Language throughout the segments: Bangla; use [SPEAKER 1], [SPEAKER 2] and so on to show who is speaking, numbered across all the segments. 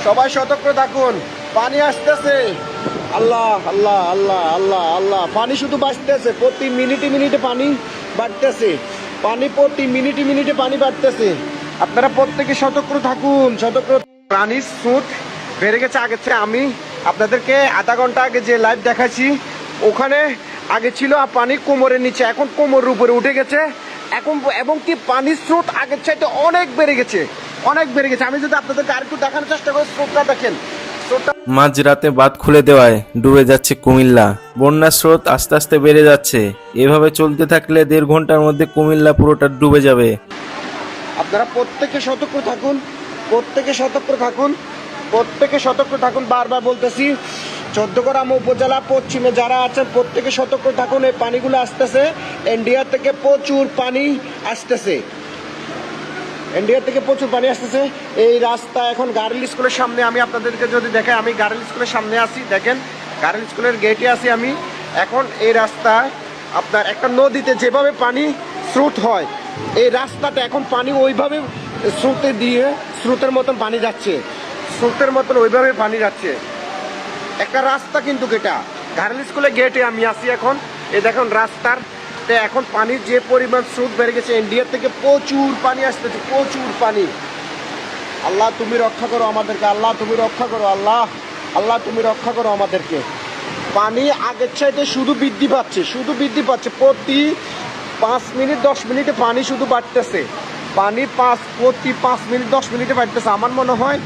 [SPEAKER 1] সবাই সতর্ক থাকুন, পানি আসতেছে। আল্লাহ আল্লাহ আল্লাহ আল্লাহ আল্লাহ, পানি শুধু বাড়তেছে, প্রতি মিনিটে মিনিটে পানি বাড়তেছে, পানি প্রতি মিনিটে মিনিটে পানি বাড়তেছে। আপনারা প্রত্যেকে সতর্ক থাকুন, সতর্ক। পানির স্রোত বেড়ে গেছে আগের চেয়ে। আমি আপনাদেরকে আধা ঘন্টা আগে যে লাইভ দেখাচ্ছি, ওখানে আগে ছিল পানি কোমরের নিচে, এখন কোমরের উপরে উঠে গেছে এখন, এবং কি পানির স্রোত আগের চাইতে অনেক বেড়ে গেছে, অনেক বেড়ে গেছে। আমি যদি আপনাদেরকে আরেকটু দেখানোর চেষ্টা করি, স্রোতটা দেখেন।
[SPEAKER 2] মাঝরাতে বাঁধ খুলে দেওয়ায় ডুবে যাচ্ছে কুমিল্লা। বন্যার স্রোত আস্তে আস্তে বেড়ে যাচ্ছে। এভাবে চলতে থাকলে 1.5 ঘন্টার মধ্যে কুমিল্লা পুরোটা ডুবে যাবে।
[SPEAKER 1] আপনারা প্রত্যেকে সতর্ক থাকুন, প্রত্যেকে সতর্ক থাকুন, প্রত্যেকে সতর্ক থাকুন। বারবার বলতেছি, 14 গ্রাম উপজেলা পশ্চিমে যারা আছেন প্রত্যেকে সতর্ক থাকুন। এই পানিগুলো আসতেছে ইন্ডিয়া থেকে, প্রচুর পানি আসতেছে, ইন্ডিয়া থেকে প্রচুর পানি আসতেছে। এই রাস্তা এখন গার্ল স্কুলের সামনে, আমি আপনাদেরকে যদি দেখাই, আমি গার্ল স্কুলের সামনে আছি, দেখেন গার্ল স্কুলের গেটে আছি আমি এখন। এই রাস্তায় আপনার একটা নদীতে যেভাবে পানি স্রোত হয়, এই রাস্তাটা এখন পানি ওইভাবে স্রোতে দিয়ে স্রোতের মতন পানি যাচ্ছে, স্রোতের মতন ওইভাবে পানি যাচ্ছে। একটা রাস্তা কিন্তু এটা গার্ল স্কুলের গেটে আমি আছি এখন। এই দেখুন রাস্তার এখন পানির যে পরিমাণ স্রোত বেড়ে গেছে, ইন্ডিয়া থেকে প্রচুর পানি আসতেছে, প্রচুর পানি। আল্লাহ তুমি রক্ষা করো আমাদেরকে, আল্লাহ তুমি রক্ষা করো, আল্লাহ আল্লাহ তুমি রক্ষা করো আমাদেরকে। পানি আগের চাইতে শুধু বৃদ্ধি পাচ্ছে, শুধু বৃদ্ধি পাচ্ছে। প্রতি 5 মিনিট 10 মিনিটে পানি শুধু বাড়তেছে, পানি প্রতি 5 মিনিট 10 মিনিটে বাড়তেছে। আমার মনে হয়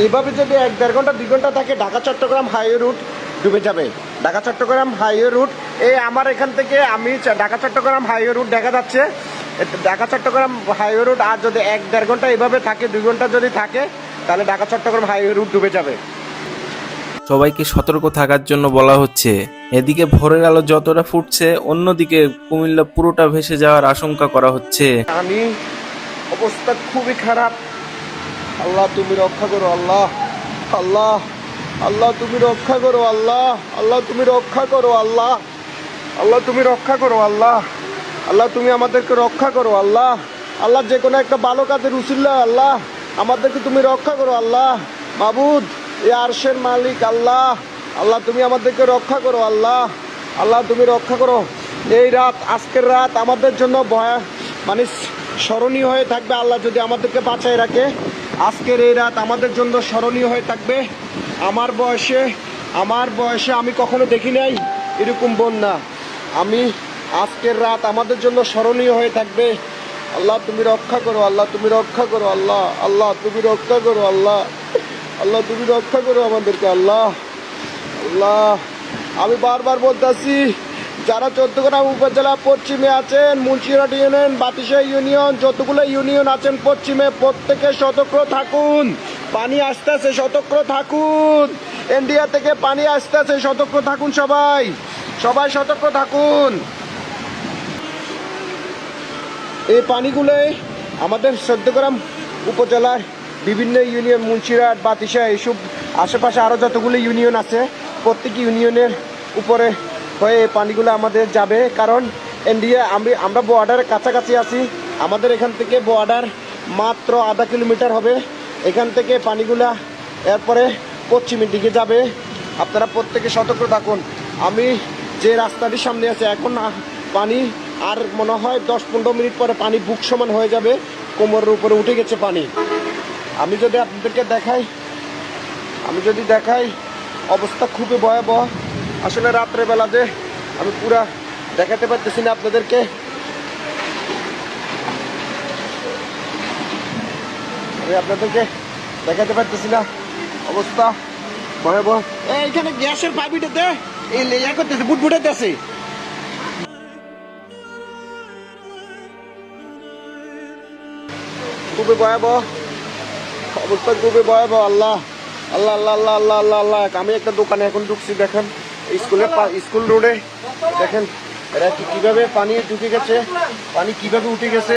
[SPEAKER 1] এইভাবে যদি 1-1.5 ঘন্টা 2 ঘন্টা থাকে, ঢাকা চট্টগ্রাম হাইওয়ে রুট ডুবে যাবে। ঢাকা চট্টগ্রাম হাইওয়ে রুট, এই আমার এখান থেকে আমি ঢাকা চট্টগ্রাম হাইওয়ে রুট দেখা যাচ্ছে, ঢাকা চট্টগ্রাম হাইওয়ে রুট। আর যদি 1-1.5 ঘন্টা এইভাবে থাকে, 2 ঘন্টা যদি থাকে, তাহলে ঢাকা চট্টগ্রাম হাইওয়ে রুট ডুবে যাবে।
[SPEAKER 2] সবাইকে সতর্ক থাকার জন্য বলা হচ্ছে। এদিকে ভোরের আলো যতটা ফুটছে, অন্যদিকে কুমিল্লা পুরোটা ভেসে যাওয়ার আশঙ্কা করা হচ্ছে।
[SPEAKER 1] পানি অবস্থা খুবই খারাপ। আল্লাহ তুমি রক্ষা করো, আল্লাহ আল্লাহ আল্লাহ তুমি রক্ষা করো, আল্লাহ আল্লাহ তুমি রক্ষা করো, আল্লাহ আল্লাহ তুমি রক্ষা করো, আল্লাহ আল্লাহ তুমি আমাদেরকে রক্ষা করো, আল্লাহ আল্লাহ যে কোনো একটা ভালো কাজের উসিলা, আল্লাহ আমাদেরকে তুমি রক্ষা করো, আল্লাহ মাবুদ এ আরশের মালিক, আল্লাহ আল্লাহ তুমি আমাদেরকে রক্ষা করো, আল্লাহ আল্লাহ তুমি রক্ষা করো। এই রাত, আজকের রাত আমাদের জন্য মানে স্মরণীয় হয়ে থাকবে। আল্লাহ যদি আমাদেরকে বাঁচায় রাখে, আজকের এই রাত আমাদের জন্য স্মরণীয় হয়ে থাকবে। আমার বয়সে আমি কখনো দেখি নাই এরকম বন্যা। আজকের রাত আমাদের জন্য স্মরণীয় হয়ে থাকবে। আল্লাহ তুমি রক্ষা করো, আল্লাহ তুমি রক্ষা করো, আল্লাহ আল্লাহ তুমি রক্ষা করো, আল্লাহ আল্লাহ তুমি রক্ষা করো আমাদেরকে, আল্লাহ আল্লাহ। আমি বারবার বলতেছি, যারা 14 গ্রাম উপজেলা পশ্চিমে আছেন, মুন্সিরহাট ইউনিয়ন, বাতিশা ইউনিয়ন, যতগুলো ইউনিয়ন আছেন পশ্চিমে, প্রত্যেকে সতর্ক থাকুন। পানি আসতেছে, সতর্ক থাকুন। ইন্ডিয়া থেকে পানি আসতেছে, সতর্ক থাকুন। সবাই সবাই সতর্ক থাকুন। এই পানিগুলোই আমাদের 14 গ্রাম উপজেলার বিভিন্ন ইউনিয়ন, মুন্সিরহাট, বাতিশা, এইসব আশেপাশে আরও যতগুলো ইউনিয়ন আছে, প্রত্যেক ইউনিয়নের উপরে হয়ে এই পানিগুলো আমাদের যাবে। কারণ ইন্ডিয়া, আমরা বর্ডারের কাছাকাছি আছি। আমাদের এখান থেকে বর্ডার মাত্র আধা কিলোমিটার হবে। এখান থেকে পানিগুলা এরপরে পশ্চিমের দিকে যাবে। আপনারা প্রত্যেকে সতর্ক থাকুন। আমি যে রাস্তাটির সামনে আছে, এখন পানি আর মনে হয় 10-15 মিনিট পরে পানি বুক সমান হয়ে যাবে, কোমরের উপরে উঠে গেছে পানি। আমি যদি আপনাদেরকে দেখাই, অবস্থা খুবই ভয়াবহ। আসলে রাত্রেবেলা যে আমি পুরা দেখাতে পারতেছি না আপনাদেরকে। দেখাতে পারতেছি না, অবস্থা ভয়াবহ। এইখানে গ্যাসের পাইপটাতে এই লেয়া করতেছে, বুটবুটাইতেছে। খুবই ভয়াবহ অবস্থা, খুবই ভয়াবহ। আল্লাহ আল্লাহ আল্লাহ আল্লাহ আল্লাহ আল্লাহ আল্লাহ। আমি একটা দোকানে এখন ঢুকছি, দেখেন স্কুল রোডে, দেখেন এরা কিভাবে পানি ঢুকে গেছে, পানি কিভাবে উঠে গেছে।